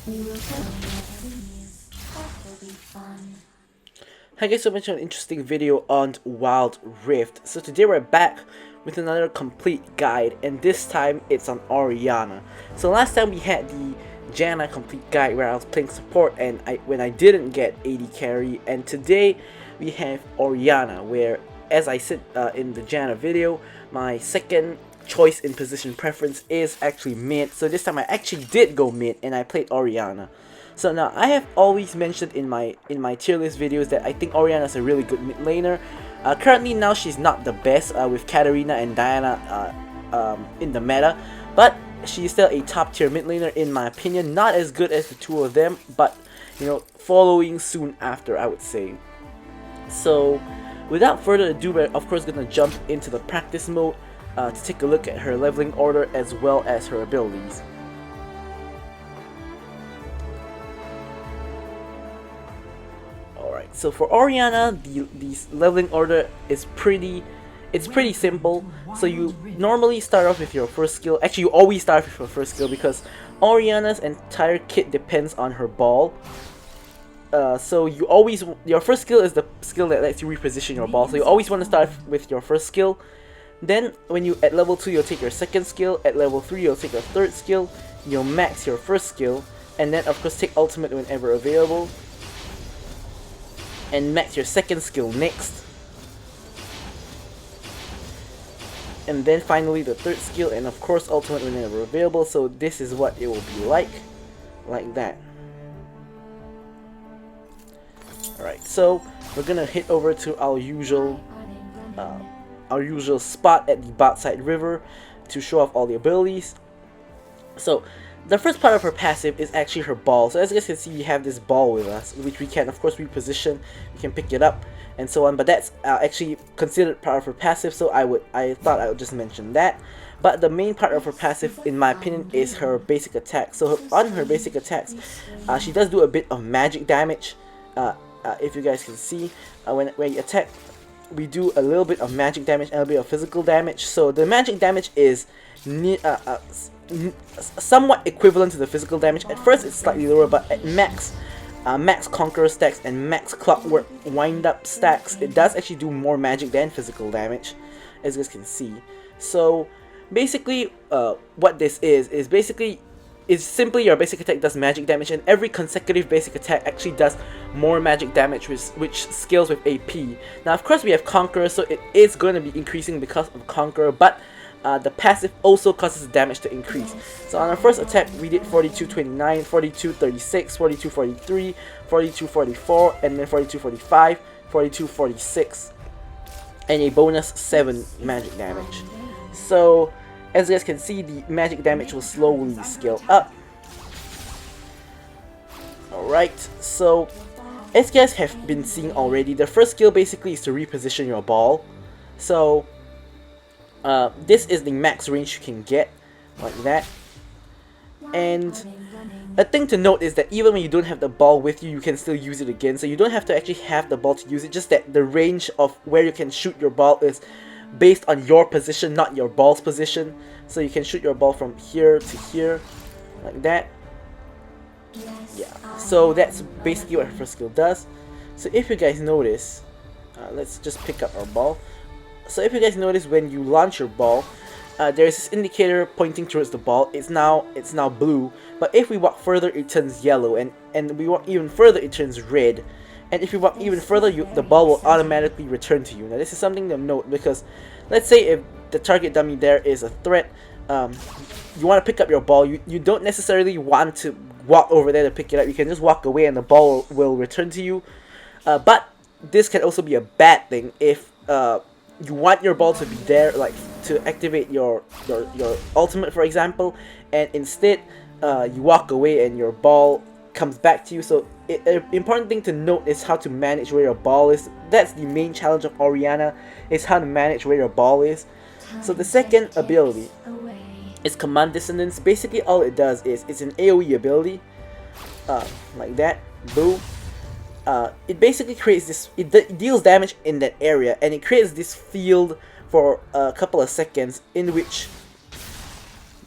Hi guys, so much an interesting video on Wild Rift. So today we're back with another complete guide, and this time it's on Orianna. So last time we had the Janna complete guide where I was playing support and when I didn't get AD carry, and today we have Orianna where, as I said in the Janna video, my second choice in position preference is actually mid. So this time I actually did go mid and I played Orianna. So now, I have always mentioned in my tier list videos that I think Orianna is a really good mid laner. Currently now she's not the best with Katarina and Diana in the meta, but she's still a top tier mid laner in my opinion. Not as good as the two of them, but you know, following soon after, I would say. So without further ado, we're of course gonna jump into the practice mode to take a look at her leveling order as well as her abilities. So for Orianna, the leveling order is pretty simple. So you normally start off with your first skill. Actually, you always start with your first skill because Orianna's entire kit depends on her ball. So your first skill is the skill that lets you reposition your ball. So you always want to start with your first skill. Then when you at level 2, you'll take your second skill. At level 3, you'll take your third skill. You'll max your first skill, and then of course take ultimate whenever available. And max your second skill next, and then finally the third skill, and of course ultimate whenever available. So this is what it will be like that. Alright, so we're gonna head over to our usual spot at the bot side river to show off all the abilities. So the first part of her passive is actually her ball. So as you guys can see, we have this ball with us, which we can of course reposition. We can pick it up and so on, but that's actually considered part of her passive, so I thought I would just mention that. But the main part of her passive, in my opinion, is her basic attack. So on her basic attacks, she does do a bit of magic damage. If you guys can see, when you attack, we do a little bit of magic damage and a bit of physical damage. So the magic damage is somewhat equivalent to the physical damage. At first it's slightly lower, but at max Conqueror stacks and max Clockwork wind up stacks, it does actually do more magic than physical damage, as you guys can see. So basically what this is simply your basic attack does magic damage, and every consecutive basic attack actually does more magic damage, which scales with AP. Now of course we have Conqueror, so it is going to be increasing because of Conqueror, but the passive also causes damage to increase. So on our first attack, we did 42-29, 42-36, 42-43, 42-44, and then 42-45, 42-46, and a bonus 7 magic damage. So as you guys can see, the magic damage will slowly scale up. Alright, so as you guys have been seeing already, the first skill basically is to reposition your ball. So this is the max range you can get, like that. And a thing to note is that even when you don't have the ball with you, you can still use it again. So you don't have to actually have the ball to use it, just that the range of where you can shoot your ball is based on your position, not your ball's position. So you can shoot your ball from here to here, like that. Yeah, so that's basically what her first skill does. So if you guys notice, let's just pick up our ball. So if you guys notice, when you launch your ball, there's this indicator pointing towards the ball. It's now blue, but if we walk further, it turns yellow, and we walk even further, it turns red. And if you walk even further, the ball will automatically return to you. Now this is something to note, because let's say if the target dummy there is a threat, you want to pick up your ball, you don't necessarily want to walk over there to pick it up. You can just walk away and the ball will return to you. But this can also be a bad thing if you want your ball to be there, like to activate your ultimate, for example, and instead you walk away and your ball comes back to you. So an important thing to note is how to manage where your ball is. That's the main challenge of Orianna, is how to manage where your ball is. So the second ability is Command Dissonance. Basically all it does is it's an AoE ability, like that, boom. It basically creates this, it deals damage in that area, and it creates this field for a couple of seconds in which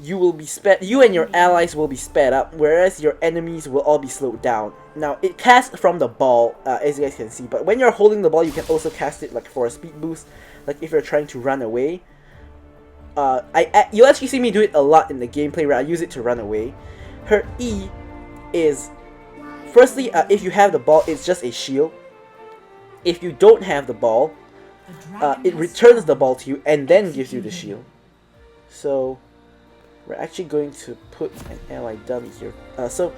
you and your allies will be sped up, whereas your enemies will all be slowed down. Now, it casts from the ball, as you guys can see, but when you're holding the ball, you can also cast it like for a speed boost, like if you're trying to run away. You'll actually see me do it a lot in the gameplay where I use it to run away. Her E is, firstly, if you have the ball, it's just a shield. If you don't have the ball, it returns the ball to you and then gives you the shield. So we're actually going to put an ally dummy here. So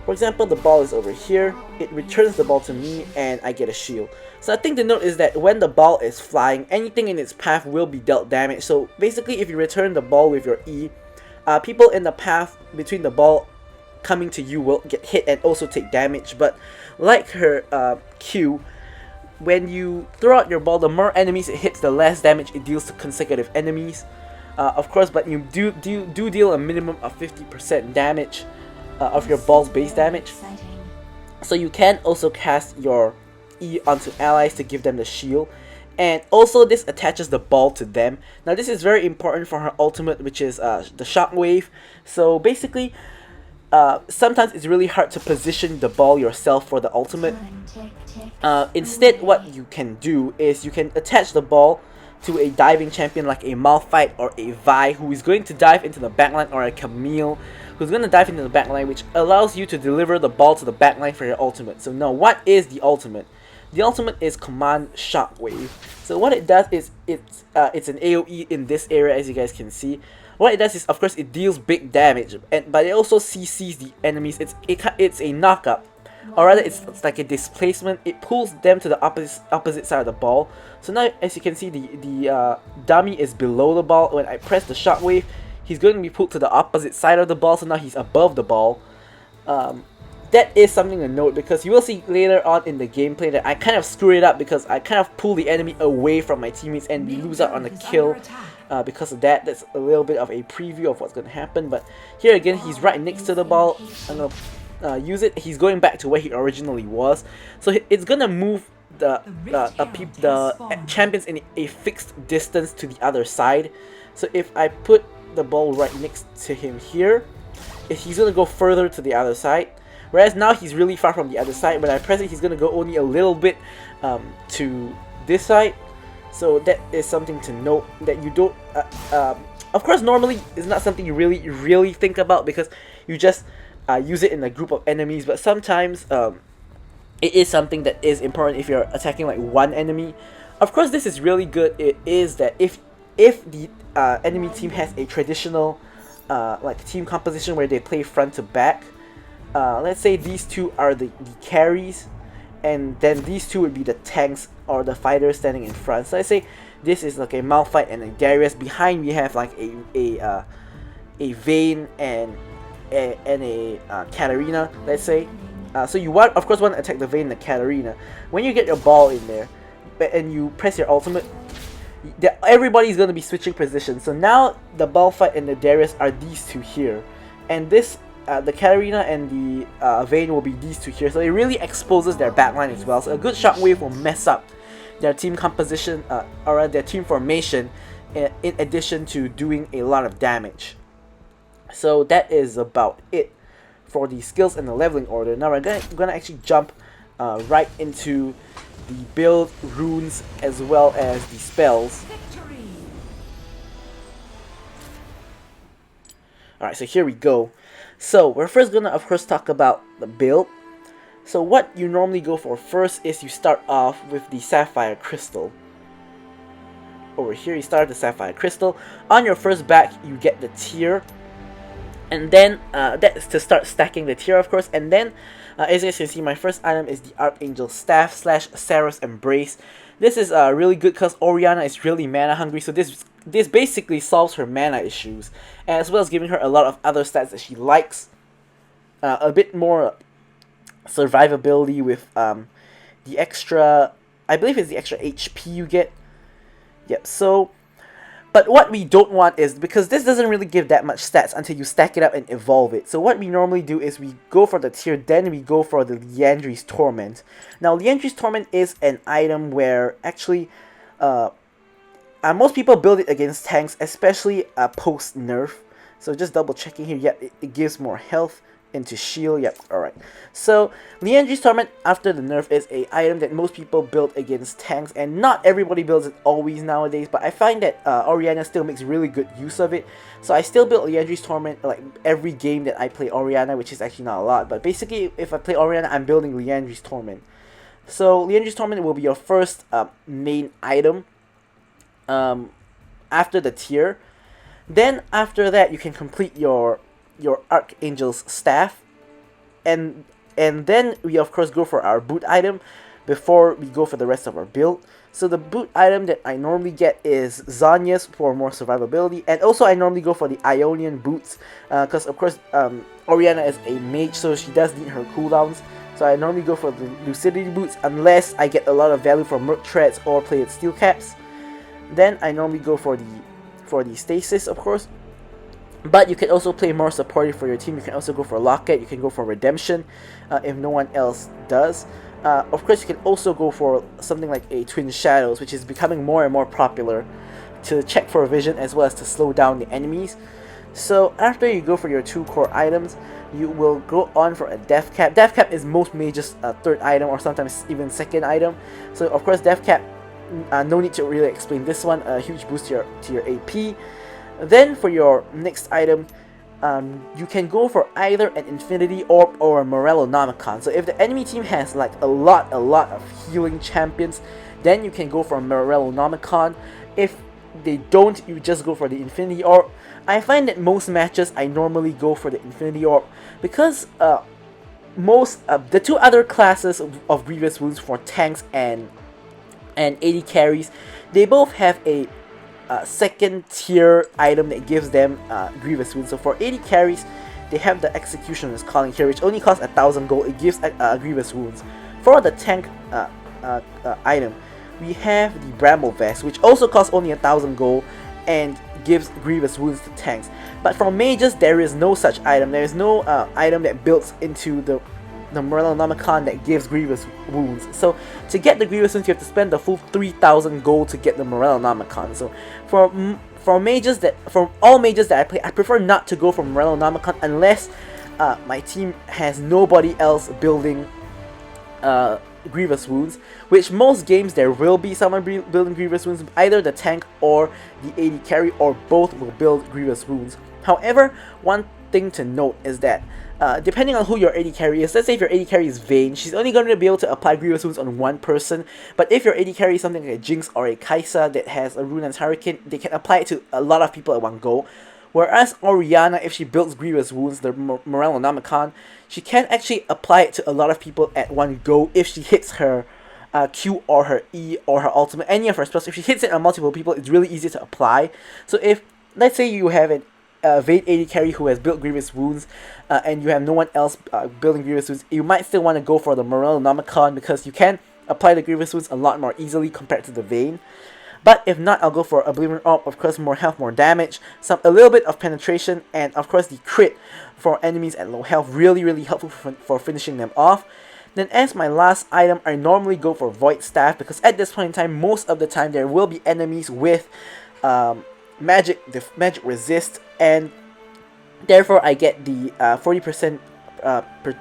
for example, the ball is over here, it returns the ball to me and I get a shield. So a thing to note is that when the ball is flying, anything in its path will be dealt damage. So basically, if you return the ball with your E, people in the path between the ball coming to you will get hit and also take damage. But like her Q, when you throw out your ball, the more enemies it hits, the less damage it deals to consecutive enemies. Of course, but you do deal a minimum of 50% damage of your ball's base damage. So you can also cast your E onto allies to give them the shield. And also this attaches the ball to them. Now this is very important for her ultimate, which is the shockwave. So basically, sometimes it's really hard to position the ball yourself for the ultimate. Instead, what you can do is you can attach the ball to a diving champion like a Malphite or a Vi, who is going to dive into the backline, or a Camille who's going to dive into the backline, which allows you to deliver the ball to the backline for your ultimate. So now, what is the ultimate? The ultimate is Command Shockwave. So what it does is it's an AoE in this area, as you guys can see. What it does is, of course, it deals big damage, but it also CCs the enemies. It's a knockup, or rather, it's like a displacement. It pulls them to the opposite side of the ball. So now, as you can see, the dummy is below the ball. When I press the shockwave, he's going to be pulled to the opposite side of the ball. So now he's above the ball. That is something to note, because you will see later on in the gameplay that I kind of screw it up because I kind of pull the enemy away from my teammates and we lose out on the kill because of that. That's a little bit of a preview of what's going to happen. But here again, he's right next to the ball. I'm going to use it. He's going back to where he originally was. So it's going to move the champions in a fixed distance to the other side. So if I put the ball right next to him here, he's going to go further to the other side. Whereas now he's really far from the other side. When I press it, he's going to go only a little bit to this side. So that is something to note, that you don't... of course, normally it's not something you really think about, because you just use it in a group of enemies. But sometimes it is something that is important if you're attacking like one enemy. Of course, this is really good. It is that if the enemy team has a traditional like team composition where they play front to back, let's say these two are the carries, and then these two would be the tanks or the fighters standing in front. So let's say this is like a Malphite and a Darius. Behind we have like a Vayne and a Katarina, let's say. So you of course want to attack the Vayne and the Katarina. When you get your ball in there and you press your ultimate, everybody's going to be switching positions. So now the Malphite and the Darius are these two here, and this the Katarina and the Vayne will be these two here. So it really exposes their backline as well. So a good shockwave will mess up their team composition or their team formation, in addition to doing a lot of damage. So that is about it for the skills and the leveling order. Now we're gonna actually jump right into the build, runes, as well as the spells. Alright, so here we go. So we're first gonna, of course, talk about the build. So what you normally go for first is you start off with the Sapphire Crystal. Over here you start the Sapphire Crystal. On your first back you get the tier, and then that's to start stacking the tier, of course. And then as you can see, my first item is the Archangel Staff / Sarah's Embrace. This is really good because Orianna is really mana hungry, so this basically solves her mana issues, as well as giving her a lot of other stats that she likes. A bit more survivability with the extra, I believe it's the extra HP you get. Yep, so, but what we don't want is, because this doesn't really give that much stats until you stack it up and evolve it. So what we normally do is we go for the tier, then we go for the Liandry's Torment. Now Liandry's Torment is an item where actually most people build it against tanks, especially post-nerf. So just double checking here. Yep, it gives more health into shield. Yep, alright. So Liandry's Torment after the nerf is a item that most people build against tanks, and not everybody builds it always nowadays, but I find that Orianna still makes really good use of it. So I still build Liandry's Torment like every game that I play Orianna, which is actually not a lot, but basically if I play Orianna, I'm building Liandry's Torment. So Liandry's Torment will be your first main item after the tier. Then after that you can complete your Archangel's Staff, and then we of course go for our boot item before we go for the rest of our build. So the boot item that I normally get is Zanya's for more survivability, and also I normally go for the Ionian boots because of course Orianna is a mage, so she does need her cooldowns. So I normally go for the Lucidity boots unless I get a lot of value from Merc Treads or plated steel caps. Then I normally go for the Stasis, of course. But you can also play more supportive for your team. You can also go for Locket, you can go for Redemption if no one else does. Of course, you can also go for something like a Twin Shadows, which is becoming more and more popular to check for vision as well as to slow down the enemies. So after you go for your 2 core items, you will go on for a Death Cap. Death Cap is most mages' third item or sometimes even second item. So of course Death Cap, no need to really explain this one, a huge boost to your AP. Then for your next item, you can go for either an Infinity Orb or a Morellonomicon. So if the enemy team has like a lot of healing champions, then you can go for a Morellonomicon. If they don't, you just go for the Infinity Orb. I find that most matches I normally go for the Infinity Orb because the 2 other classes of Grievous Wounds for tanks and AD carries, they both have a second tier item that gives them Grievous Wounds. So for AD carries, they have the Executioner's Calling here, which only costs 1000 gold. It gives Grievous Wounds. For the tank item, we have the Bramble Vest, which also costs only 1000 gold and gives Grievous Wounds to tanks. But for mages, there is no such item. There is no item that builds into the Morellonomicon that gives Grievous Wounds. So to get the Grievous Wounds, you have to spend the full 3000 gold to get the Morellonomicon. So for all mages that I play, I prefer not to go for Morellonomicon unless my team has nobody else building Grievous Wounds, which most games there will be someone building Grievous Wounds. Either the tank or the AD carry or both will build Grievous Wounds. However, one thing to note is that depending on who your AD carry is, let's say if your AD carry is Vayne, she's only going to be able to apply Grievous Wounds on one person. But if your AD carry is something like a Jinx or a Kai'Sa that has a Runaan's Hurricane, they can apply it to a lot of people at one go. Whereas Orianna, if she builds Grievous Wounds, the Morellonomicon, she can actually apply it to a lot of people at one go if she hits her Q or her E or her ultimate, any of her spells. If she hits it on multiple people, it's really easy to apply. So if, let's say you have an Vayne AD carry who has built Grievous Wounds and you have no one else building Grievous Wounds, you might still want to go for the Morellonomicon because you can apply the Grievous Wounds a lot more easily compared to the Vayne. But if not, I'll go for Oblivion Orb, of course more health, more damage, a little bit of penetration, and of course the crit for enemies at low health, really helpful for finishing them off. Then as my last item, I normally go for Void Staff because at this point in time, most of the time there will be enemies with magic resist, and therefore I get the 40%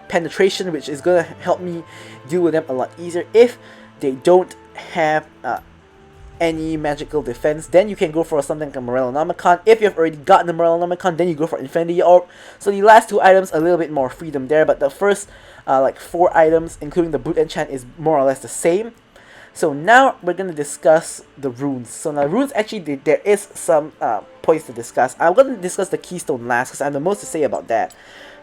penetration, which is going to help me deal with them a lot easier. If they don't have any magical defense, then you can go for something like a Morellonomicon. If you've already gotten the Morellonomicon, then you go for Infinity Orb. So the last 2 items, a little bit more freedom there, but the first like 4 items, including the boot enchant, is more or less the same. So now we're going to discuss the runes. So now runes, actually there is some points to discuss. I'm going to discuss the Keystone last because I have the most to say about that.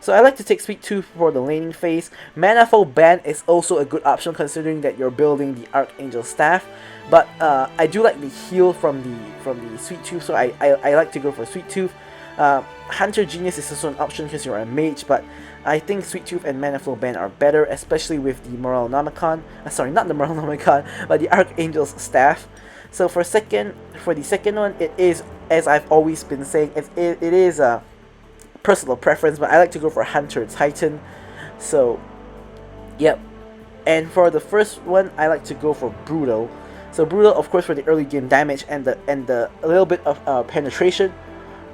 So I like to take Sweet Tooth for the laning phase. Manifold Band is also a good option considering that you're building the Archangel Staff. But I do like the heal from the Sweet Tooth, so I like to go for Sweet Tooth. Hunter Genius is also an option because you're a mage, but I think Sweet Tooth and Manifold Band are better, especially with the Morellonomicon. Sorry, not the Morellonomicon, but the Archangel's Staff. So for the second one, it is, as I've always been saying, it is a personal preference, but I like to go for Hunter Titan. So, yep. And for the first one, I like to go for Brutal. So Brutal, of course, for the early game damage and a little bit of penetration.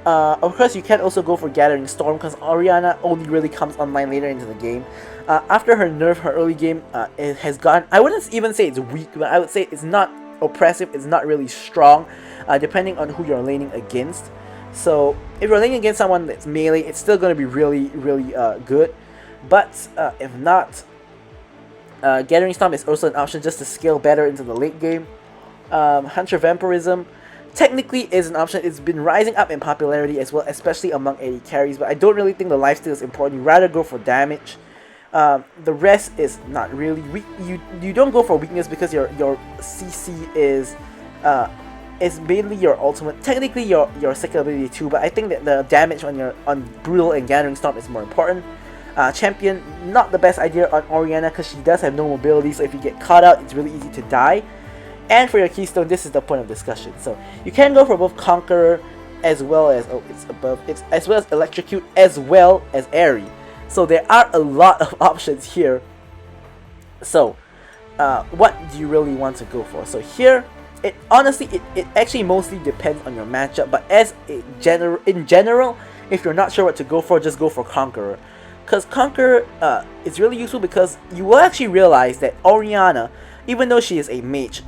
Of course, you can also go for Gathering Storm because Orianna only really comes online later into the game. After her nerf, her early game, it has gone. I wouldn't even say it's weak, but I would say it's not oppressive. It's not really strong, depending on who you're laning against. So if you're laning against someone that's melee, it's still going to be really, really good. But if not, Gathering Storm is also an option just to scale better into the late game. Hunter Vampirism technically is an option. It's been rising up in popularity as well, especially among AD carries, but I don't really think the lifesteal is important. You rather go for damage. The rest is not really weak. You don't go for weakness because your CC is mainly your ultimate. Technically your second ability too, but I think that the damage on Brutal and Gathering Storm is more important. Champion, not the best idea on Orianna because she does have no mobility, so if you get caught out, it's really easy to die. And for your keystone, this is the point of discussion. So you can go for both Conqueror as well as as well as Electrocute as well as Airy. So there are a lot of options here. So what do you really want to go for? So here, it actually mostly depends on your matchup. But in general, if you're not sure what to go for, just go for Conqueror. Because Conqueror is really useful because you will actually realize that Orianna, even though she is a mage,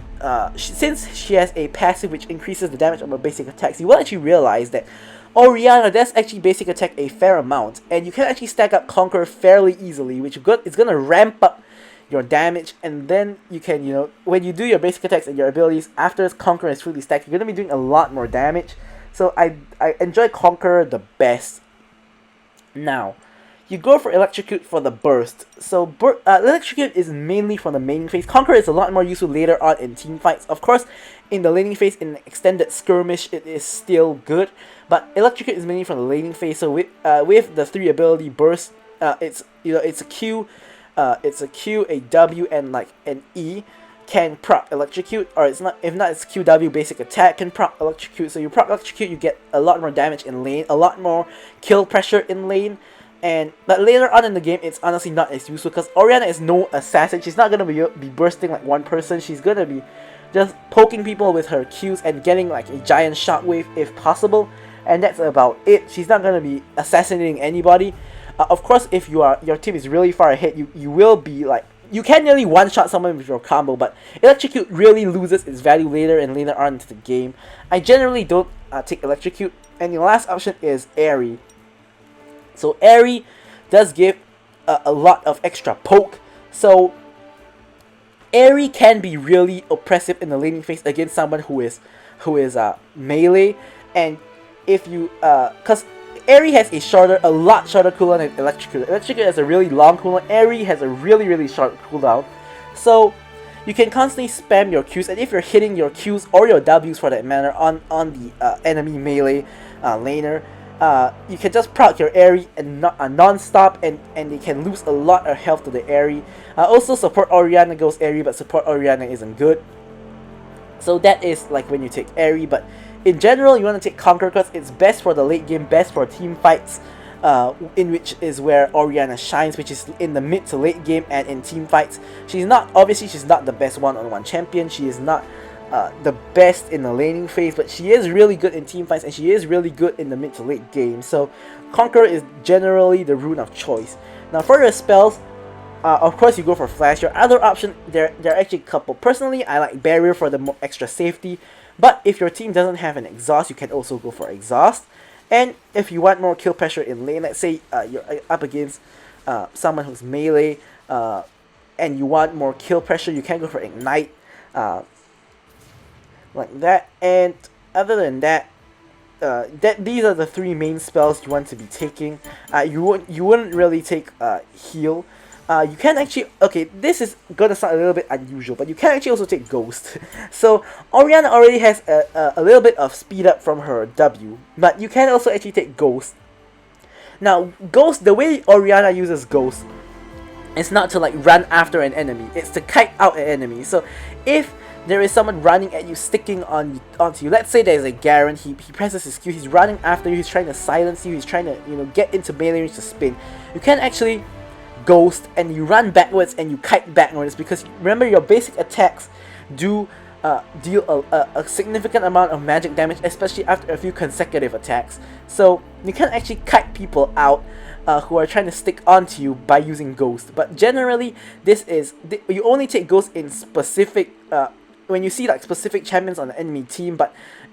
since she has a passive which increases the damage of her basic attacks, you will actually realize that Orianna does actually basic attack a fair amount, and you can actually stack up Conqueror fairly easily, which it's gonna ramp up your damage, and then you can, when you do your basic attacks and your abilities after Conqueror is fully stacked, you're gonna be doing a lot more damage. So I enjoy Conqueror the best. Now, you go for Electrocute for the burst. So Electrocute is mainly from the main phase. Conqueror is a lot more useful later on in team fights. Of course, in the laning phase, in extended skirmish, it is still good. But Electrocute is mainly from the laning phase. So with the 3 ability burst, it's a Q, a W, and like an E can proc Electrocute, or if not it's QW basic attack can proc Electrocute. So you proc Electrocute, you get a lot more damage in lane, a lot more kill pressure in lane. But later on in the game, it's honestly not as useful because Orianna is no assassin. She's not gonna be bursting like one person. She's gonna be just poking people with her Qs and getting like a giant shockwave if possible, and that's about it. She's not gonna be assassinating anybody. Of course, if your team is really far ahead, you will be like, you can nearly one-shot someone with your combo, but Electrocute really loses its value later on into the game. I generally don't take Electrocute, and the last option is Airy. So Airy does give a lot of extra poke. So Airy can be really oppressive in the laning phase against someone who is melee. And if you cause Airy has a lot shorter cooldown than Electrocute. Electrocute has a really long cooldown. Airy has a really short cooldown. So you can constantly spam your Qs, and if you're hitting your Qs or your Ws for that matter on the enemy melee laner, you can just proc your Airy and non-stop, and they can lose a lot of health to the Airy. Also, support Orianna goes Airy, but support Orianna isn't good. So that is like when you take Airy, but in general, you want to take Conqueror because it's best for the late game, best for team fights, in which is where Orianna shines, which is in the mid to late game and in team fights. She's not the best one-on-one champion. She is not the best in the laning phase, but she is really good in team fights, and she is really good in the mid to late game. So Conqueror is generally the rune of choice. Now for your spells, of course you go for Flash. Your other option, there are actually a couple. Personally, I like Barrier for the more extra safety, but if your team doesn't have an Exhaust, you can also go for Exhaust. And if you want more kill pressure in lane, let's say you're up against someone who's melee, and you want more kill pressure, you can go for Ignite. Like that. And other than that, these are the 3 main spells you want to be taking. You wouldn't really take heal. You can actually, okay, this is gonna sound a little bit unusual, but you can actually also take Ghost. So Orianna already has a little bit of speed up from her W, but you can also actually take Ghost. Now Ghost, the way Orianna uses Ghost, it's not to like run after an enemy, it's to kite out an enemy. So if there is someone running at you, sticking onto you. Let's say there's a Garen, he presses his Q, he's running after you, he's trying to silence you, he's trying to get into melee range to spin. You can actually Ghost and you run backwards and you kite backwards, because remember your basic attacks do deal a significant amount of magic damage, especially after a few consecutive attacks. So you can actually kite people out who are trying to stick onto you by using Ghost. But generally, you only take Ghost in specific when you see like specific champions on the enemy team.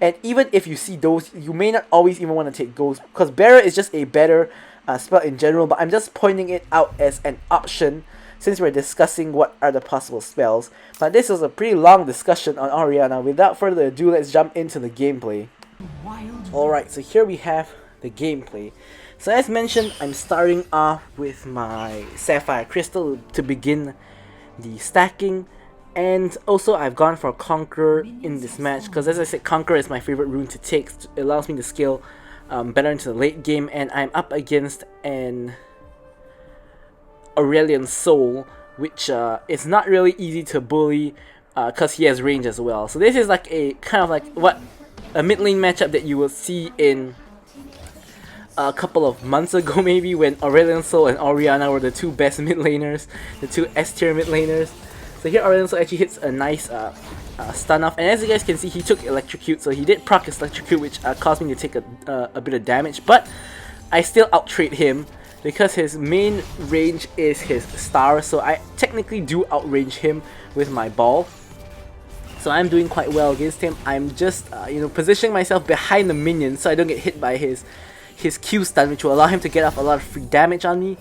And even if you see those, you may not always even want to take Ghost, because Barrier is just a better spell in general. But I'm just pointing it out as an option, since we're discussing what are the possible spells. But this was a pretty long discussion on Orianna. Without further ado, let's jump into the gameplay. Alright, so here we have the gameplay. So as mentioned, I'm starting off with my Sapphire Crystal to begin the stacking. And also I've gone for Conqueror in this match, because as I said, Conqueror is my favorite rune to take. It allows me to scale better into the late game, and I'm up against an Aurelian Soul, which is not really easy to bully because he has range as well. So this is like a kind of like what a mid lane matchup that you will see in a couple of months ago, maybe, when Aurelian Soul and Orianna were the two best mid laners, the two S tier mid laners. So here Aurelian Soul actually hits a nice stun off, and as you guys can see, he took Electrocute, so he did proc his Electrocute, which caused me to take a bit of damage, but I still out-trade him because his main range is his star, so I technically do outrange him with my ball. So I'm doing quite well against him. I'm just positioning myself behind the minions so I don't get hit by his Q stun, which will allow him to get off a lot of free damage on me.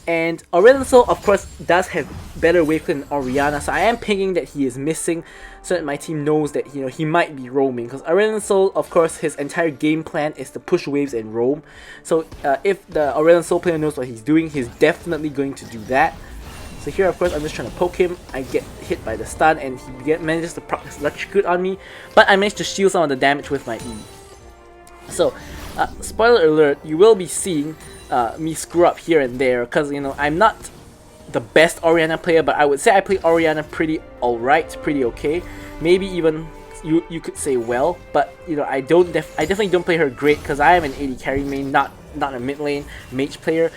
And Aurelian Soul, of course, does have better wave clear than Orianna, so I am pinging that he is missing so that my team knows that he might be roaming. Because Aurelian Soul, of course, his entire game plan is to push waves and roam. So if the Aurelian Soul player knows what he's doing, he's definitely going to do that. So here, of course, I'm just trying to poke him. I get hit by the stun, and he manages to proc his Electrocute on me, but I managed to shield some of the damage with my E. So, spoiler alert, you will be seeing me screw up here and there, because I'm not the best Orianna player, but I would say I play Orianna pretty alright, pretty okay. Maybe even you could say well, but I definitely don't play her great, because I am an AD carry main, not a mid lane mage player.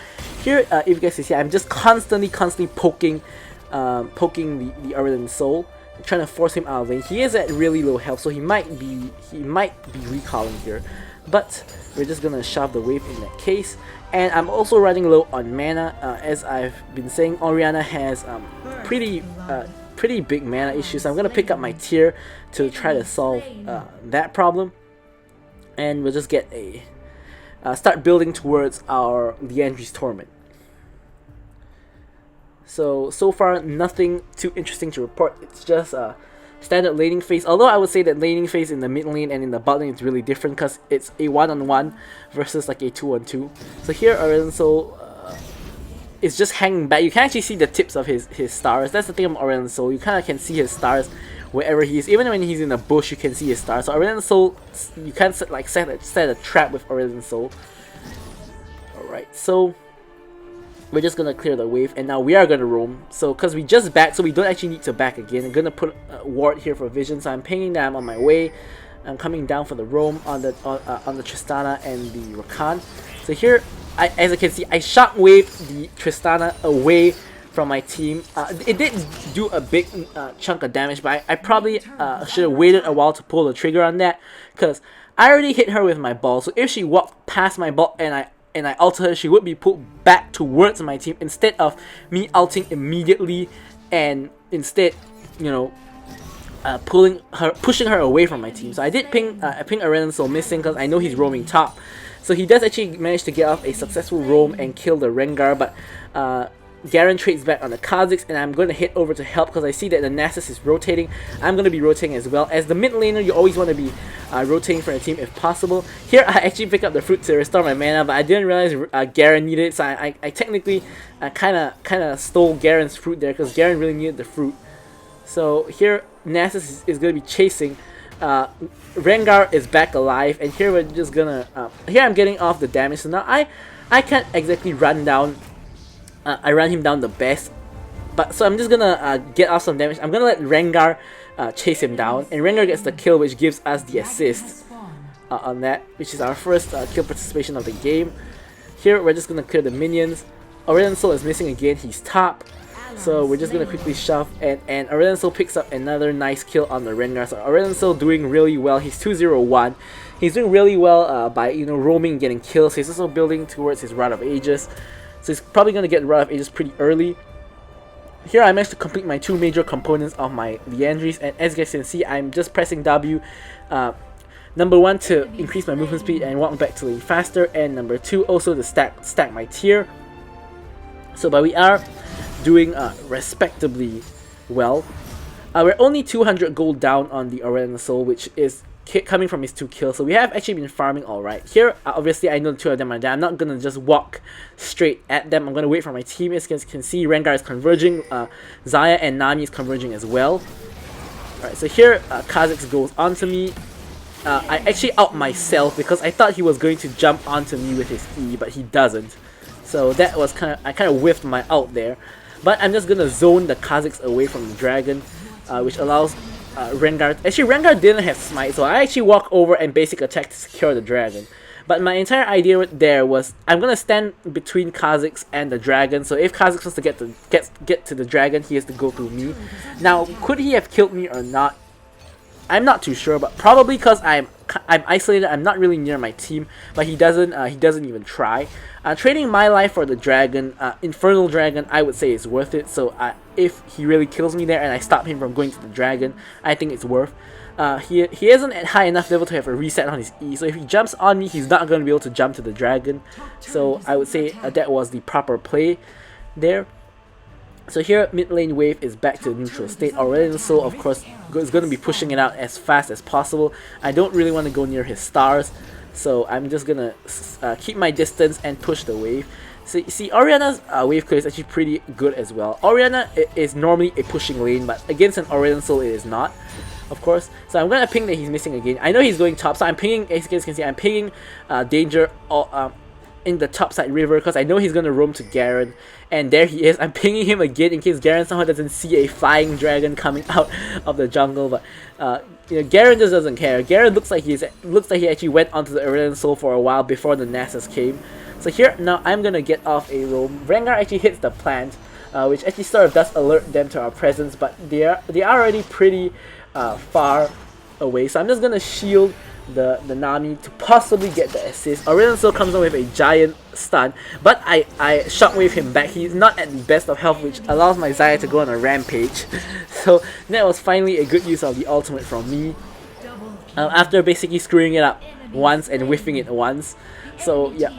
Here, if you guys can see, I'm just constantly poking the Aurelian Soul, trying to force him out of lane. He is at really low health, so he might be recalling here, but we're just gonna shove the wave in that case. And I'm also running low on mana. As I've been saying, Orianna has pretty big mana issues. So I'm gonna pick up my tier to try to solve that problem, and we'll just get a start building towards our Leandri's Torment. So far nothing too interesting to report. It's just standard laning phase, although I would say that laning phase in the mid lane and in the bot lane is really different, because it's a 1-on-1 versus like a 2-on-2. So here Aurelian Soul is just hanging back. You can actually see the tips of his stars. That's the thing about Aurelian Soul, you kind of can see his stars wherever he is. Even when he's in a bush, you can see his stars. So Aurelian Soul, you can't set a trap with Aurelian Soul. Alright, so we're just gonna clear the wave, and now we are gonna roam. So because we just backed, so we don't actually need to back again. I'm gonna put a ward here for vision, so I'm pinging that I'm on my way. I'm coming down for the roam on the Tristana and the Rakan. So here, as you can see, I shockwaved the Tristana away from my team. It did do a big chunk of damage, but I probably should have waited a while to pull the trigger on that, because I already hit her with my ball. So if she walked past my ball and I ult her, she would be pulled back towards my team instead of me ulting immediately, and instead, pushing her away from my team. So I did ping Aurelian Soul missing, because I know he's roaming top. So he does actually manage to get off a successful roam and kill the Rengar, but Garen trades back on the Kha'Zix, and I'm going to head over to help, because I see that the Nasus is rotating. I'm going to be rotating as well. As the mid laner, you always want to be rotating for a team if possible. Here, I actually picked up the fruit to restore my mana, but I didn't realize Garen needed it, so I technically kind of stole Garen's fruit there, because Garen really needed the fruit. So here, Nasus is going to be chasing. Rengar is back alive, and here we're just gonna... here I'm getting off the damage, so now I can't exactly run down... I ran him down the best, but so I'm just gonna get off some damage. I'm gonna let Rengar chase him down, and Rengar gets the kill, which gives us the assist on that, which is our first kill participation of the game. Here we're just gonna clear the minions. Aurelian Soul is missing again, he's top. So we're just gonna quickly shove, and Orianna picks up another nice kill on the Rengar. So Orianna doing really well. He's 201. He's doing really well by roaming and getting kills. He's also building towards his Rod of Ages. So he's probably gonna get Rod of Ages pretty early. Here I managed to complete my two major components of my Liandry's, and as you guys can see, I'm just pressing W. Number 1 to increase my movement speed and walk back to lane faster, and number 2 also to stack my tier. So but we are doing respectably well. We're only 200 gold down on the Orianna, which is coming from his 2 kills, so we have actually been farming alright. Here, obviously I know the 2 of them are down. I'm not gonna just walk straight at them. I'm gonna wait for my team. As you guys can see, Rengar is converging, Xayah and Nami is converging as well. Alright, so here Kha'Zix goes onto me. I actually out myself because I thought he was going to jump onto me with his E, but he doesn't. So that was I kind of whiffed my ult there. But I'm just gonna zone the Kha'Zix away from the dragon, which allows Rengar. Actually, Rengar didn't have smite, so I actually walk over and basic attack to secure the dragon. But my entire idea there was I'm gonna stand between Kha'Zix and the dragon. So if Kha'Zix wants to get to the dragon, he has to go through me. Now, could he have killed me or not? I'm not too sure, but probably because I'm isolated. I'm not really near my team, but he doesn't even try. Trading my life for the dragon, Infernal Dragon, I would say is worth it. So if he really kills me there and I stop him from going to the dragon, I think it's worth. He isn't at high enough level to have a reset on his E, so if he jumps on me, he's not going to be able to jump to the dragon. So I would say that was the proper play there. So here, mid lane wave is back to the neutral state. Orianna, of course, is going to be pushing it out as fast as possible. I don't really want to go near his stars, so I'm just going to keep my distance and push the wave. So you see, Orianna's wave clear is actually pretty good as well. Orianna is normally a pushing lane, but against an Orianna it is not, of course. So I'm going to ping that he's missing again. I know he's going top, so I'm pinging, as you guys can see, I'm pinging Danger in the top side river because I know he's going to roam to Garen, and there he is. I'm pinging him again in case Garen somehow doesn't see a flying dragon coming out of the jungle, but Garen just doesn't care. Garen looks like he actually went onto the Orianna for a while before the Nasus came. So here now I'm gonna get off a roam. Rengar actually hits the plant, which actually sort of does alert them to our presence, but they are already pretty far away. So I'm just gonna shield the Nami to possibly get the assist. Orianna comes on with a giant stun, but I shockwave him back. He's not at the best of health, which allows my Xayah to go on a rampage. So that was finally a good use of the ultimate from me, after basically screwing it up once and whiffing it once. So yeah,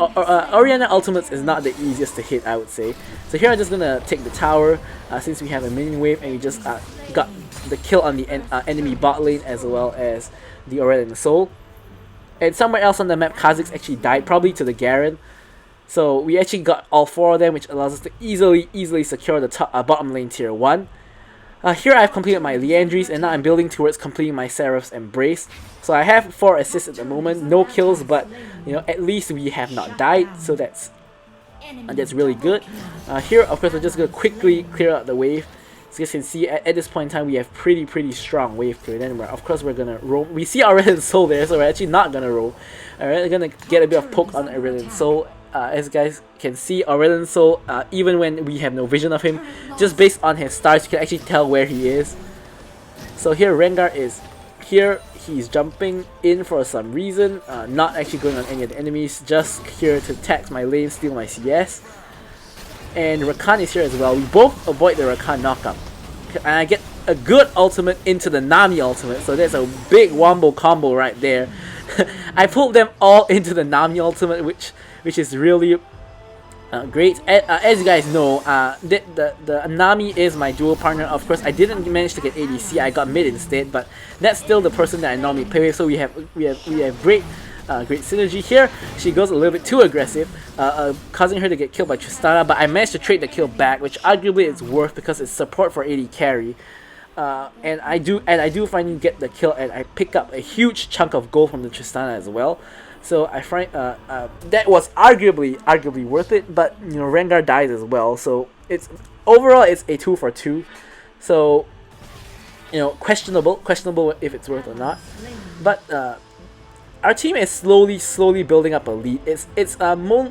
Orianna ultimates is not the easiest to hit, I would say. So here I'm just gonna take the tower since we have a minion wave, and we just got the kill on the enemy bot lane as well as the Orianna. And somewhere else on the map, Kha'Zix actually died, probably to the Garen. So we actually got all 4 of them, which allows us to easily secure the bottom lane tier 1. Here I've completed my Liandry's, and now I'm building towards completing my Seraph's Embrace. So I have 4 assists at the moment, no kills, but at least we have not died, so that's really good. Here, of course, we're just gonna quickly clear out the wave. So you can see at this point in time we have pretty strong wave clear. Then of course we're gonna roll. We see Aurelian's Soul there, so we're actually not gonna roll. Alright, we're gonna get a bit of poke on Aurelian's Soul. As you guys can see, Aurelian's Soul, even when we have no vision of him, just based on his stars, you can actually tell where he is. So here Rengar is here. He's jumping in for some reason, not actually going on any of the enemies, just here to tax my lane, steal my CS. And Rakan is here as well. We both avoid the Rakan knockup. And I get a good ultimate into the Nami ultimate, so there's a big wombo combo right there. I pulled them all into the Nami ultimate, which is really great. As you guys know, the Nami is my dual partner. Of course, I didn't manage to get ADC. I got mid instead, but that's still the person that I normally play with. So we have great synergy here. She goes a little bit too aggressive, causing her to get killed by Tristana. But I managed to trade the kill back, which arguably is worth because it's support for AD carry. And I do finally get the kill, and I pick up a huge chunk of gold from the Tristana as well. So I find that was arguably worth it, but Rengar dies as well. So overall it's a 2 for 2. So questionable if it's worth or not. But our team is slowly building up a lead. It's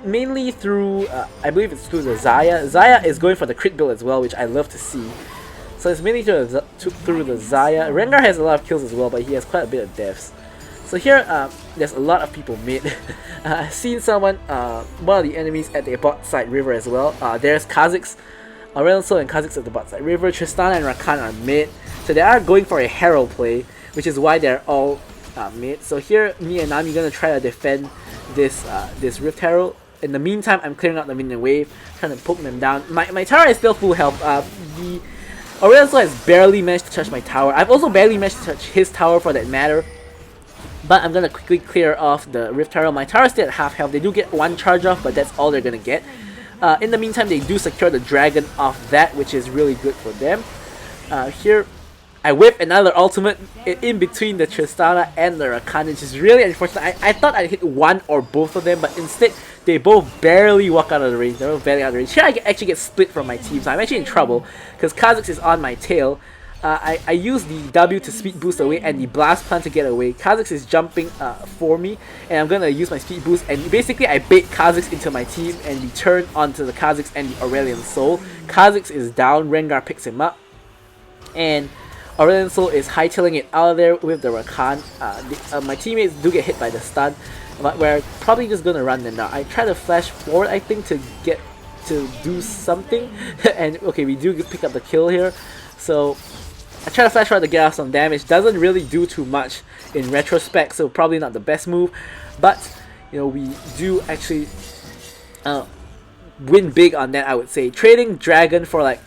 mainly through I believe it's through the Xayah. Xayah is going for the crit build as well, which I love to see. So it's mainly through the Xayah. Rengar has a lot of kills as well, but he has quite a bit of deaths. So here, there's a lot of people mid. I've seen someone, one of the enemies at the bot side river as well. There's Kha'Zix, Orianna and Kha'Zix at the bot side river. Tristana and Rakan are mid. So they are going for a Herald play, which is why they're all mid. So here, me and Nami gonna try to defend this this Rift Herald. In the meantime, I'm clearing out the minion wave, trying to poke them down. My tower is still full health. The Orianna has barely managed to touch my tower. I've also barely managed to touch his tower for that matter. But I'm gonna quickly clear off the Rift Herald. My tower is still at half health. They do get one charge off, but that's all they're gonna get. In the meantime, they do secure the dragon off that, which is really good for them. Here, I whip another ultimate in between the Tristana and the Rakan, which is really unfortunate. I thought I'd hit one or both of them, but instead, they both barely walk out of the range. They're both barely out of the range. Here, I actually get split from my team, so I'm actually in trouble, because Kha'Zix is on my tail. I use the W to speed boost away and the blast plant to get away. Kha'Zix is jumping for me, and I'm gonna use my speed boost, and basically I bait Kha'Zix into my team and we turn onto the Kha'Zix and the Aurelion Soul. Kha'Zix is down, Rengar picks him up, and Aurelion Soul is hightailing it out of there with the Rakan. My teammates do get hit by the stun, but we're probably just gonna run them now. I try to flash forward, I think, to get to do something, and okay, we do pick up the kill here. So I try to flash forward to get off some damage. Doesn't really do too much in retrospect, so probably not the best move. But you know, we do actually win big on that, I would say. Trading Dragon for like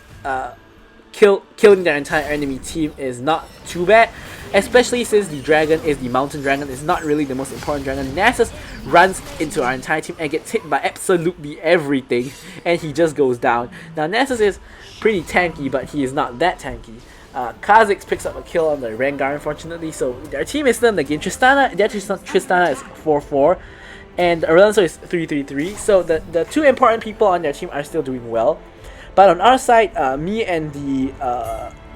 killing their entire enemy team is not too bad, especially since the dragon is the mountain dragon. It's not really the most important dragon. Nasus runs into our entire team and gets hit by absolutely everything, and he just goes down. Now Nasus is pretty tanky, but he is not that tanky. Kha'Zix picks up a kill on the Rengar, unfortunately, so their team is still in the game. Tristana is 4-4, and Orianna is 3-3-3, so the two important people on their team are still doing well. But on our side, me and the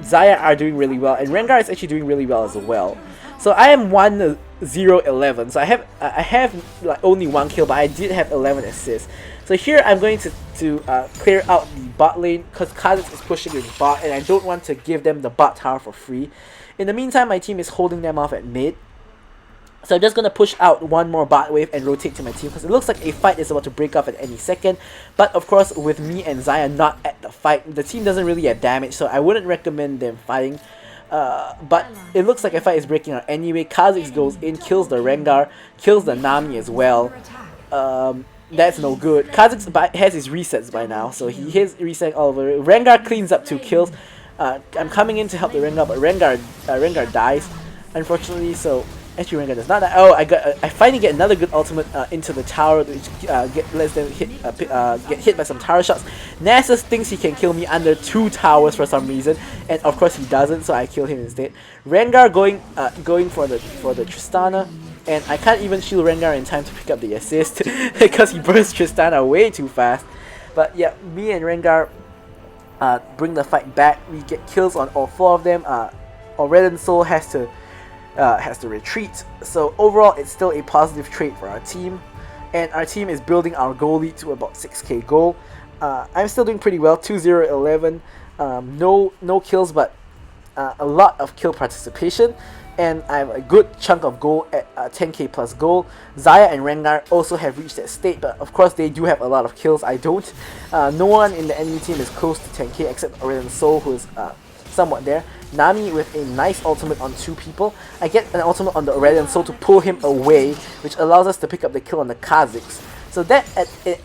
Xayah are doing really well, and Rengar is actually doing really well as well. So I am 1-0-11, so I have like only one kill, but I did have 11 assists. So here I'm going to clear out the bot lane, because Kha'Zix is pushing his bot, and I don't want to give them the bot tower for free. In the meantime, my team is holding them off at mid. So I'm just going to push out one more bot wave and rotate to my team, because it looks like a fight is about to break off at any second. But of course, with me and Xayah not at the fight, the team doesn't really have damage, so I wouldn't recommend them fighting. But it looks like a fight is breaking out anyway. Kha'Zix goes in, kills the Rengar, kills the Nami as well. That's no good. Kha'Zix has his resets by now, so he is resetting all over. Rengar cleans up 2 kills. I'm coming in to help the Rengar, but Rengar dies, unfortunately. So actually, Rengar does not die. Oh, I finally get another good ultimate into the tower, which lets them get hit by some tower shots. Nasus thinks he can kill me under 2 towers for some reason, and of course he doesn't, so I kill him instead. Rengar going for the Tristana, and I can't even shield Rengar in time to pick up the assist because he bursts Tristana way too fast. But yeah, me and Rengar bring the fight back. We get kills on all 4 of them. Aurelion Soul has to retreat. So overall, it's still a positive trade for our team, and our team is building our goal lead to about 6k goal. I'm still doing pretty well, 2-0-11. No kills, but a lot of kill participation, and I have a good chunk of goal at 10k plus goal. Xayah and Rengar also have reached that state, but of course they do have a lot of kills. I don't. No one in the enemy team is close to 10k except Orianna Soul, who is somewhat there. Nami with a nice ultimate on 2 people. I get an ultimate on the Aurelion Soul to pull him away, which allows us to pick up the kill on the Kha'Zix. So that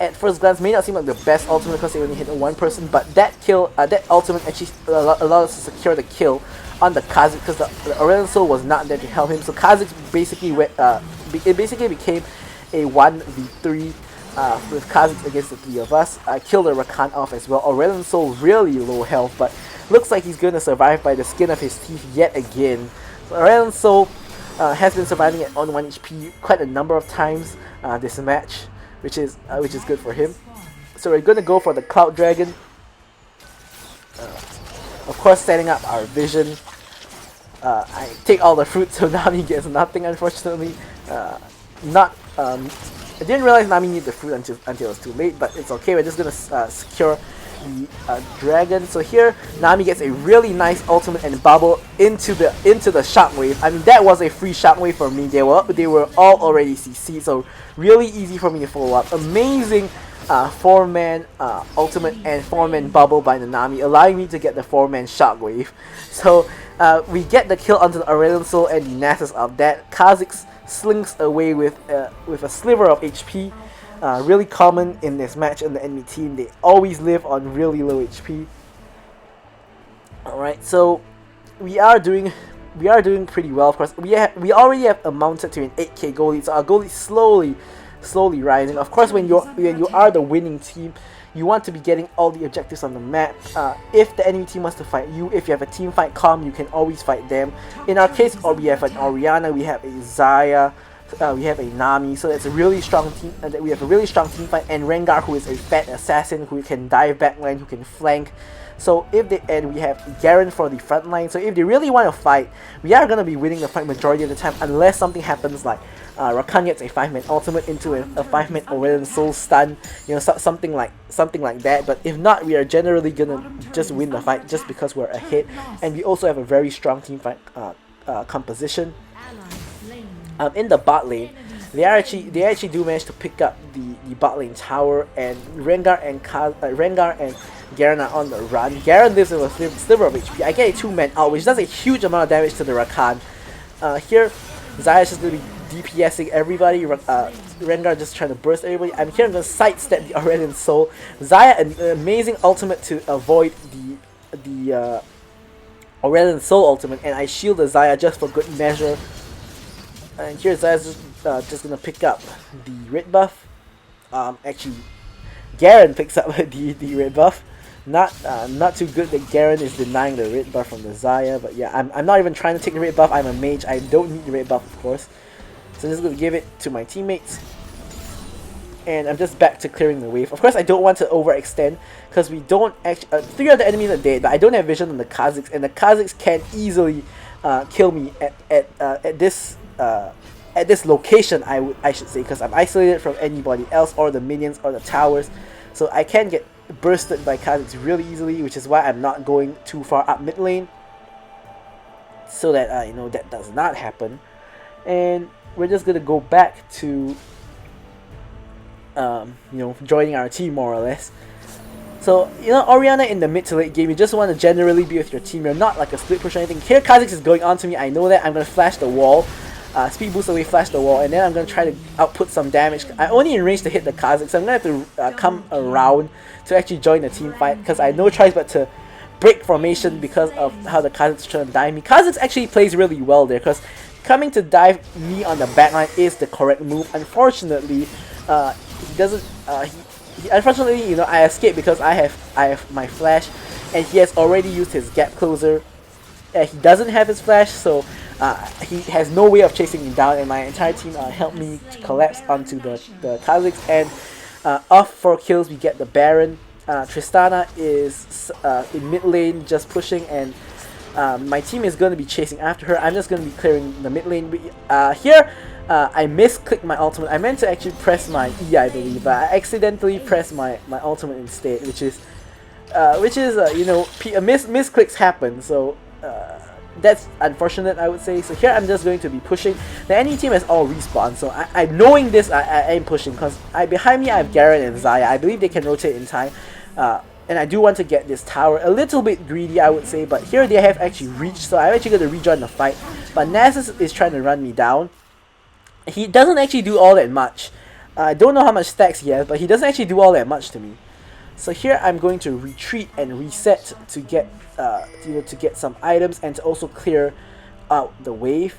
at first glance may not seem like the best ultimate because they only hit 1 person, but that kill, that ultimate actually allowed us to secure the kill on the Kha'Zix, because the Aurelion Soul was not there to help him. So Kha'Zix basically became a 1v3 with Kha'Zix against the 3 of us. I killed the Rakan off as well. Aurelion Soul really low health, but looks like he's going to survive by the skin of his teeth yet again. So Aurelion Soul has been surviving at on 1 HP quite a number of times this match, which is good for him. So we're going to go for the Cloud Dragon. Of course, setting up our vision. I take all the fruit, so Nami gets nothing, unfortunately. not I didn't realize Nami needed the fruit until it was too late, but it's okay. We're just gonna secure the dragon. So here Nami gets a really nice ultimate and bubble into the shockwave. I mean, that was a free shockwave for me. They were all already CC, so really easy for me to follow up. Amazing 4-man ultimate and 4-man bubble by the Nami, allowing me to get the 4-man shockwave. So we get the kill onto the Aurelion Soul, and the Nasus of that. Kha'Zix slinks away with a sliver of HP. Really common in this match in the enemy team. They always live on really low HP. Alright, so we are doing pretty well. Of course, we already have amounted to an 8k goal lead, so our goal is slowly rising. Of course, when you are the winning team, you want to be getting all the objectives on the map. If the enemy team wants to fight you, if you have a team fight comm, you can always fight them. In our case, we have an Orianna, we have a Xayah, we have a Nami, so that's a really strong team. We have a really strong team fight, and Rengar, who is a fat assassin who can dive backline, who can flank. So and we have Garen for the front line. So if they really want to fight, we are gonna be winning the fight majority of the time, unless something happens like Rakan gets a 5-man ultimate into a 5-man Aurelion Soul stun, something like that. But if not, we are generally gonna just win the fight just because we're ahead, and we also have a very strong team fight composition. In the bot lane, they actually do manage to pick up the bot lane tower, and Rengar and Garen are on the run. Garen lives with a sliver of HP. I get a 2-man out, which does a huge amount of damage to the Rakan. Here, Xayah is just going to be DPSing everybody. Rengar just trying to burst everybody. I'm here, I'm going to sidestep the Aurelion Soul. Xayah, an amazing ultimate to avoid the Aurelion Soul ultimate, and I shield the Xayah just for good measure. And here Xayah's just going to pick up the red buff. Actually, Garen picks up the red buff. Not too good that Garen is denying the red buff from the Xayah, but yeah, I'm not even trying to take the red buff. I'm a mage, I don't need the red buff, of course. So I'm just going to give it to my teammates. And I'm just back to clearing the wave. Of course, I don't want to overextend, because we don't actually... 3 of the enemies are dead, but I don't have vision on the Kha'Zix, and the Kha'Zix can easily kill me at this location, I should say, because I'm isolated from anybody else, or the minions, or the towers. So I can get bursted by Kha'Zix really easily, which is why I'm not going too far up mid lane, so that that does not happen. And we're just gonna go back to joining our team, more or less. So Orianna, in the mid to late game, you just want to generally be with your team. You're not like a split push or anything. Here Kha'Zix is going on to me, I know that. I'm gonna flash the wall. Speed boost away, flash the wall, and then I'm going to try to output some damage. I'm only in range to hit the Kha'Zix, so I'm going to have to come around to actually join the team fight, because I have no choice but to break formation because of how the Kha'Zix is trying to dive me. Kha'Zix actually plays really well there, because coming to dive me on the backline is the correct move. Unfortunately, he doesn't. Unfortunately, I escaped because I have my flash, and he has already used his gap closer. He doesn't have his flash, so he has no way of chasing me down, and my entire team helped me to collapse onto the Kha'Zix. And off for kills, we get the Baron. Tristana is in mid lane just pushing, and my team is going to be chasing after her. I'm just going to be clearing the mid lane. Here, I misclicked my ultimate. I meant to actually press my E, I believe, but I accidentally pressed my ultimate instead, which is misclicks happen, so that's unfortunate, I would say. So here I'm just going to be pushing. The enemy team has all respawned, so I knowing this, I am pushing, because behind me I have Garen and Xayah. I believe they can rotate in time, and I do want to get this tower. A little bit greedy, I would say, but here they have actually reached, so I'm actually going to rejoin the fight. But Nasus is trying to run me down. He doesn't actually do all that much. I don't know how much stacks he has, but he doesn't actually do all that much to me. So here I'm going to retreat and reset to get to get some items, and to also clear out the wave.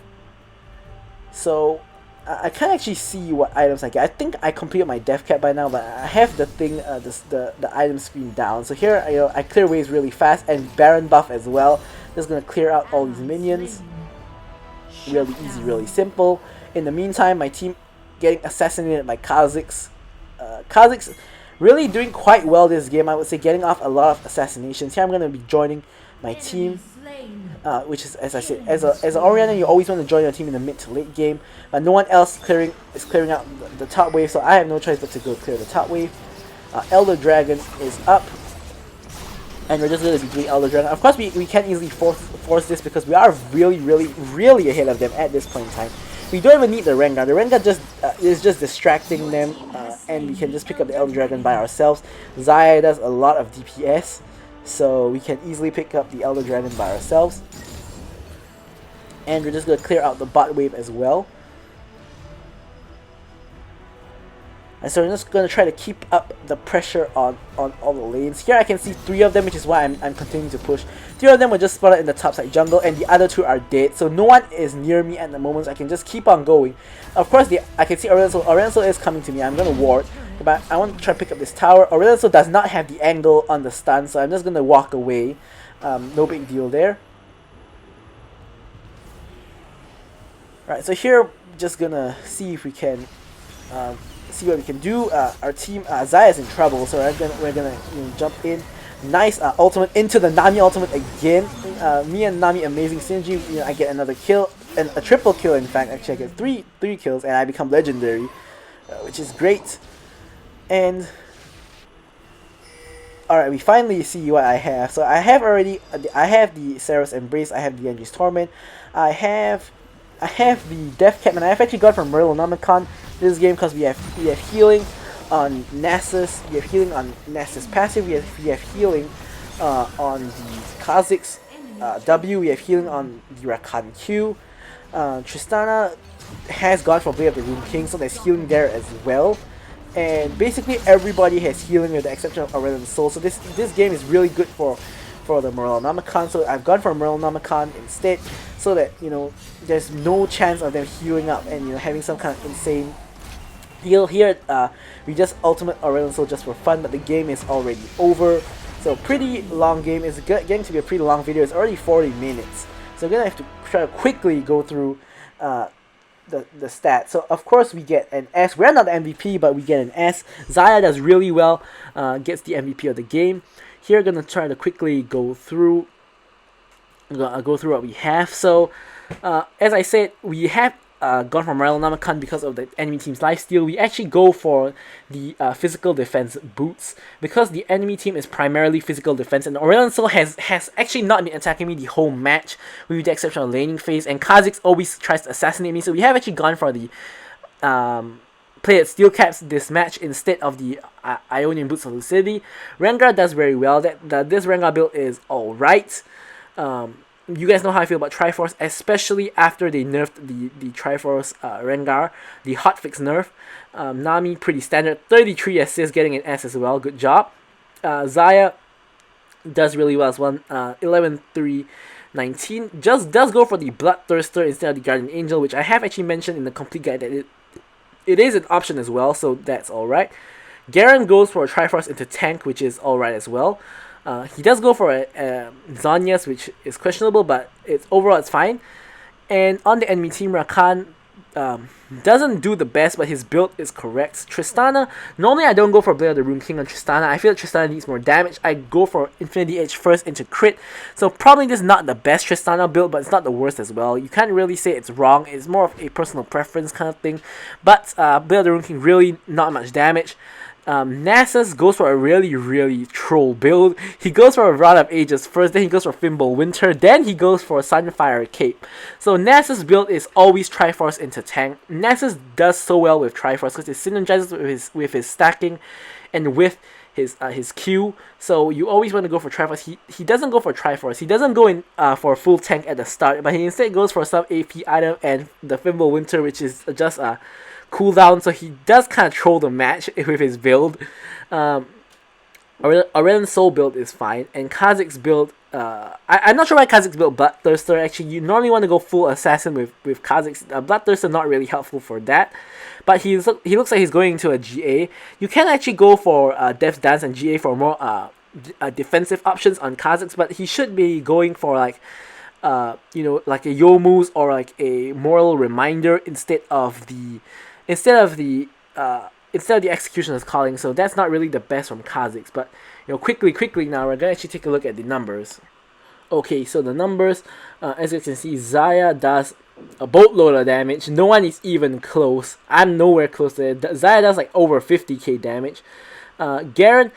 So I can't actually see what items I get. I think I completed my death cap by now, but I have the thing, the item screen down. So here I clear waves really fast, and Baron buff as well. Just gonna clear out all these minions. Really easy, really simple. In the meantime, my team getting assassinated by Kha'Zix. Kha'Zix really doing quite well this game. I would say getting off a lot of assassinations. Here I'm going to be joining my team, which is, as I said, as a Orianna, you always want to join your team in the mid to late game, but no one else is clearing out the top wave, so I have no choice but to go clear the top wave. Elder Dragon is up, and we're just going to be doing Elder Dragon. Of course, we can't easily force this because we are really ahead of them at this point in time. We don't even need the Rengar. The Rengar just is just distracting them, and we can just pick up the Elder Dragon by ourselves. Xayah does a lot of DPS, so we can easily pick up the Elder Dragon by ourselves. And we're just going to clear out the bot wave as well. And so we're just going to try to keep up the pressure on all the lanes. Here I can see 3 of them, which is why I'm continuing to push. 3 of them were just spotted in the top side jungle, and the other 2 are dead. So no one is near me at the moment, so I can just keep on going. Of course, I can see Orianna is coming to me. I'm going to ward, but I want to try to pick up this tower. Orianna does not have the angle on the stun, so I'm just going to walk away. No big deal there. Alright, so here, just going to see if we can... see what we can do. Our team, Xayah is in trouble, so we're gonna jump in. Nice ultimate into the Nami ultimate again. Me and Nami amazing synergy. I get another kill, and a triple kill in fact. Actually, I get three kills, and I become legendary, which is great. And alright, we finally see what I have. So I have the Sarah's Embrace. I have the Angie's Torment. I have the Death Cap, and I've actually got from Merlonomicon this game because we have healing on Nasus, we have healing on Nasus passive, we have healing on the Kha'Zix W, we have healing on the Rakan Q. Tristana has gone for Blade of the Rune King, so there's healing there as well. And basically everybody has healing with the exception of Aurelion Sol, so this game is really good for the Merlonomicon, so I've gone for Merlonomicon instead, so that there's no chance of them healing up and having some kind of insane heal. Here we just ultimate Aurelion Sol just for fun, but the game is already over. So pretty long game. It's getting to be a pretty long video. It's already 40 minutes, so I'm gonna have to try to quickly go through the stats. So of course we get an S. We're not the MVP, but we get an S. Xayah does really well, gets the MVP of the game. Here, gonna try to quickly go through what we have. So, as I said, we have gone for Merlonomicon because of the enemy team's lifesteal. We actually go for the physical defense boots because the enemy team is primarily physical defense, and Aurelion Sol has actually not been attacking me the whole match, with the exception of laning phase. And Kha'Zix always tries to assassinate me, so we have actually gone for the play at Steel Caps this match instead of the Ionian Boots of Lucidity. Rengar does very well. This Rengar build is alright. You guys know how I feel about Triforce, especially after they nerfed the Triforce Rengar, the hotfix nerf. Nami, pretty standard. 33 assists, getting an S as well. Good job. Xayah does really well as well. 11, 3, 19. Just does go for the Bloodthirster instead of the Guardian Angel, which I have actually mentioned in the complete guide that it is an option as well, so that's alright. Garen goes for a Triforce into tank, which is alright as well. He does go for a Zhonya's, which is questionable, but overall it's fine. And on the enemy team, Rakan doesn't do the best, but his build is correct. Tristana, normally I don't go for Blade of the Rune King on Tristana. I feel like Tristana needs more damage. I go for Infinity Edge first into crit. So probably this is not the best Tristana build, but it's not the worst as well. You can't really say it's wrong. It's more of a personal preference kind of thing. But Blade of the Rune King, really not much damage. Nasus goes for a really troll build. He goes for a Rod of Ages first, then he goes for Fimble Winter, then he goes for Sunfire Cape. So Nasus build is always Triforce into tank. Nasus does so well with Triforce because it synergizes with his stacking and with his Q. So you always want to go for Triforce. He doesn't go for Triforce. He doesn't go in for a full tank at the start, but he instead goes for some AP item and the Fimble Winter, which is just a cooldown, so he does kind of troll the match with his build. Aurelion Sol build is fine, and Kha'Zix build, I'm not sure why Kha'Zix built Bloodthirster. Actually, you normally want to go full assassin with Kha'Zix. Bloodthirster not really helpful for that, but he looks like he's going into a GA. You can actually go for Death's Dance and GA for more defensive options on Kha'Zix, but he should be going for like like a Yomu's or like a Moral Reminder instead of the instead of the executioner's calling, so that's not really the best from Kha'Zix. But quickly now, we're gonna actually take a look at the numbers. Okay, so the numbers, as you can see, Xayah does a boatload of damage. No one is even close. I'm nowhere close to it. Xayah does like over 50k damage. Garen,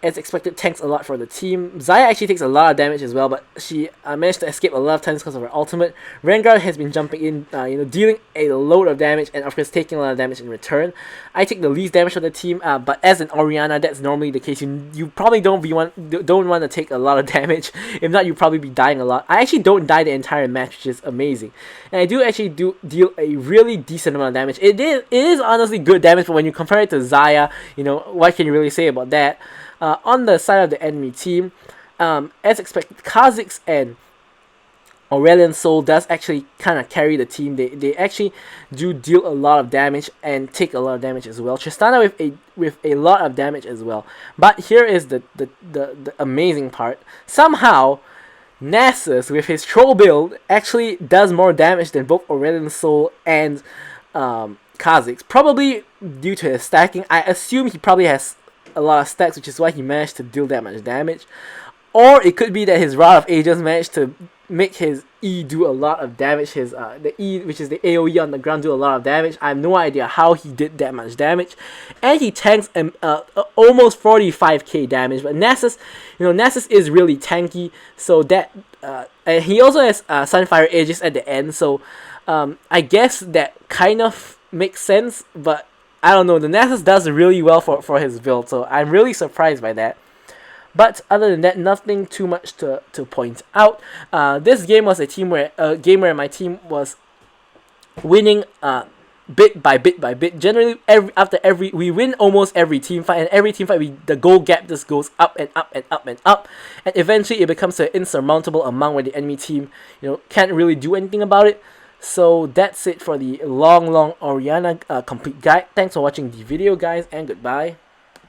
as expected, tanks a lot for the team. Xayah actually takes a lot of damage as well, but she managed to escape a lot of times because of her ultimate. Rengar has been jumping in, dealing a load of damage and of course taking a lot of damage in return. I take the least damage of the team, but as an Orianna, that's normally the case. You probably don't want to take a lot of damage. If not, you probably be dying a lot. I actually don't die the entire match, which is amazing. And I do actually deal a really decent amount of damage. It is honestly good damage, but when you compare it to Xayah, what can you really say about that? On the side of the enemy team, as expected, Kha'Zix and Aurelion Sol does actually kind of carry the team. They actually do deal a lot of damage and take a lot of damage as well. Tristana with a lot of damage as well. But here is the amazing part. Somehow, Nasus with his troll build actually does more damage than both Aurelion Sol and Kha'Zix. Probably due to his stacking. I assume he probably has a lot of stacks, which is why he managed to deal that much damage. Or it could be that his Rod of Ages managed to make his E do a lot of damage. His the E, which is the AoE on the ground, do a lot of damage. I have no idea how he did that much damage. And he tanks almost 45k damage. But Nasus, Nasus is really tanky. So that and he also has Sunfire Aegis at the end. So I guess that kind of makes sense. But I don't know, the Nasus does really well for his build, so I'm really surprised by that. But other than that, nothing too much to point out. This game was a game where my team was winning bit by bit. Generally, we win almost every team fight, and every team fight the goal gap just goes up and up and up and up, and eventually it becomes an insurmountable amount where the enemy team can't really do anything about it. So that's it for the long Orianna complete guide. Thanks for watching the video, guys, and goodbye.